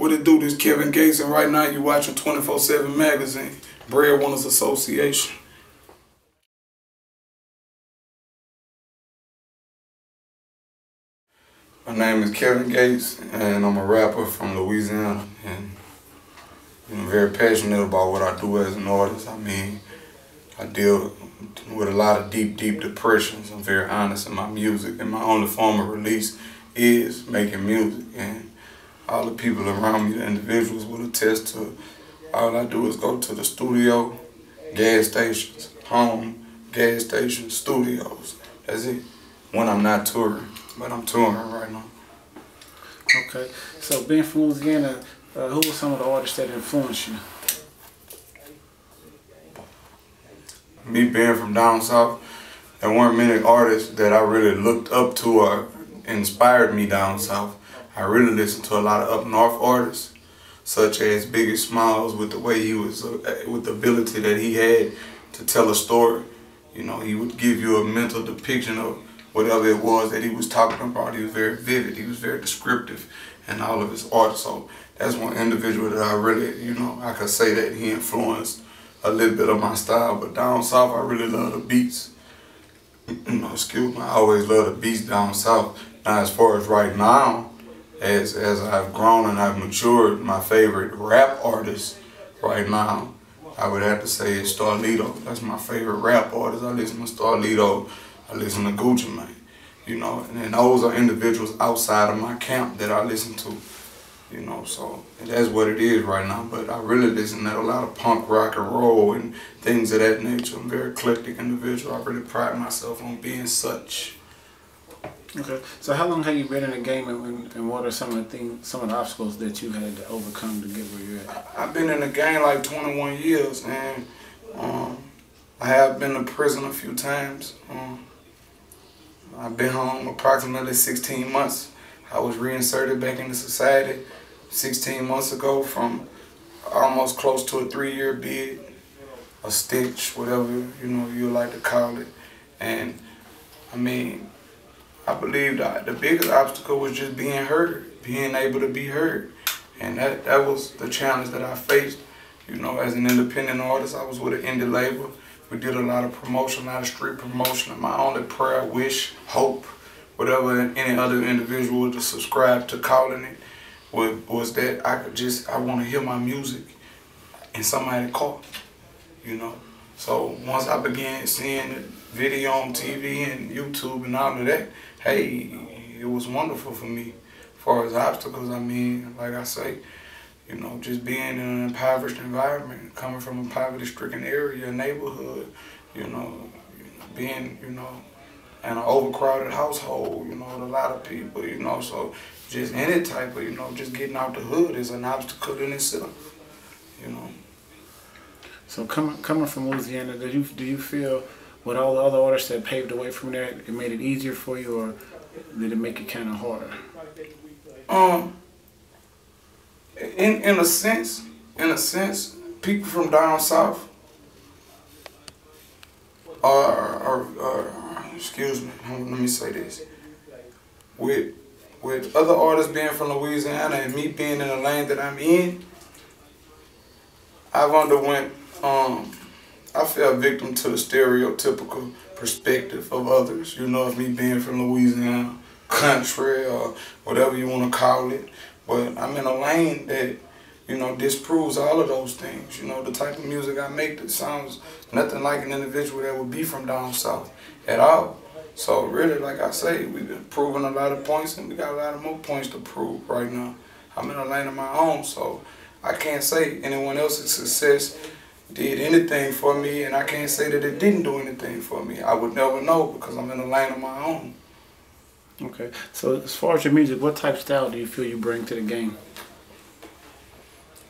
What it do? This Kevin Gates, and right now you watching 24/7 magazine, Breadwinners Association. My name is Kevin Gates, and I'm a rapper from Louisiana, and I'm very passionate about what I do as an artist. I mean, I deal with a lot of deep depressions. I'm very honest in my music, and my only form of release is making music. And all the people around me, the individuals, will attest to all I do is go to the studio, gas stations, home, gas stations, studios. That's it. When I'm not touring, but I'm touring right now. Okay, so being from Louisiana, who were some of the artists that influenced you? Me being from down south, there weren't many artists that I really looked up to or inspired me down south. I really listened to a lot of up north artists, such as Biggie Smalls, with the way he was, with the ability that he had to tell a story. You know, he would give you a mental depiction of whatever it was that he was talking about. He was very vivid, he was very descriptive in all of his art. So that's one individual that I really, you know, I could say that he influenced a little bit of my style. But down south, I really love the beats. You know, excuse me, I always love the beats down south. Now, as far as right now, as I've grown and I've matured, my favorite rap artist right now, I would have to say is Starlito. That's my favorite rap artist. I listen to Starlito, I listen to Gucci Mane, you know, and those are individuals outside of my camp that I listen to, you know, so that's what it is right now. But I really listen to a lot of punk, rock and roll and things of that nature. I'm a very eclectic individual. I really pride myself on being such. Okay, so how long have you been in the game, and what are some of the obstacles that you had to overcome to get where you're at? I've been in the game like 21 years, and I have been to prison a few times. I've been home approximately 16 months. I was reinserted back into society 16 months ago from almost close to a 3-year bid, a stitch, whatever you like to call it. And I mean, I believe that the biggest obstacle was just being heard, being able to be heard. And that was the challenge that I faced. You know, as an independent artist, I was with an indie label. We did a lot of promotion, a lot of street promotion. And my only prayer, wish, hope, whatever any other individual would subscribe to calling it, was that I want to hear my music in somebody's car, you know. So once I began seeing the video on TV and YouTube and all of that, hey, it was wonderful for me. As far as obstacles, I mean, like I say, you know, just being in an impoverished environment, coming from a poverty-stricken area, neighborhood, you know, being, you know, in an overcrowded household, you know, with a lot of people, you know, so just any type of, you know, just getting out the hood is an obstacle in itself, you know. So coming from Louisiana, do you feel with all the other artists that paved the way from there, it made it easier for you, or did it make it kind of harder? In a sense, people from down south are excuse me, let me say this. With other artists being from Louisiana and me being in the lane that I'm in, I've underwent, I fell victim to the stereotypical perspective of others. You know, of me being from Louisiana, country, or whatever you want to call it. But I'm in a lane that, you know, disproves all of those things. You know, the type of music I make that sounds nothing like an individual that would be from down south at all. So really, like I say, we've been proving a lot of points, and we got a lot of more points to prove right now. I'm in a lane of my own, so I can't say anyone else's success did anything for me, and I can't say that it didn't do anything for me. I would never know because I'm in a lane of my own. Okay, so as far as your music, what type of style do you feel you bring to the game?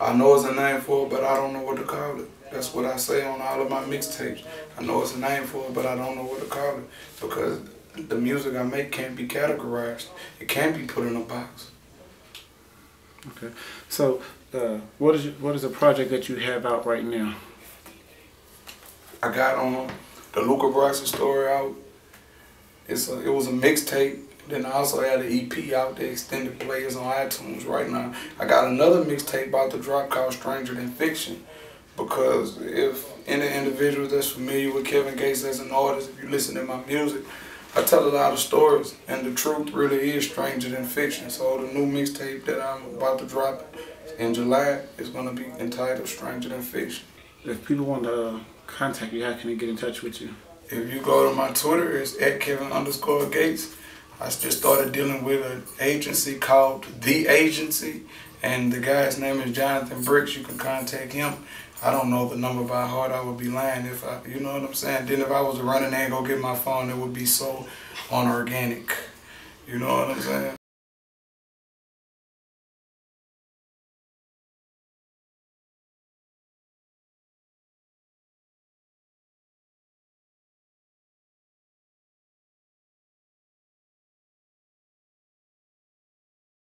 I know it's a name for it, but I don't know what to call it. That's what I say on all of my mixtapes. I know it's a name for it, but I don't know what to call it because the music I make can't be categorized. It can't be put in a box. Okay, so what is a project that you have out right now? I got the Luca Brasi story out. It was a mixtape, Then I also had an EP out there, extended players on iTunes right now. I got another mixtape about to drop called Stranger Than Fiction. Because if any individual that's familiar with Kevin Gates as an artist, if you listen to my music, I tell a lot of stories, and the truth really is stranger than fiction. So the new mixtape that I'm about to drop in July is going to be entitled Stranger Than Fiction. If people want to contact you, how can they get in touch with you? If you go to my Twitter, it's @Kevin_Gates. I just started dealing with an agency called The Agency, and the guy's name is Jonathan Bricks. You can contact him. I don't know the number by heart. I would be lying if I, you know what I'm saying? Then if I was to run in there and go get my phone, it would be so unorganic. You know what I'm saying?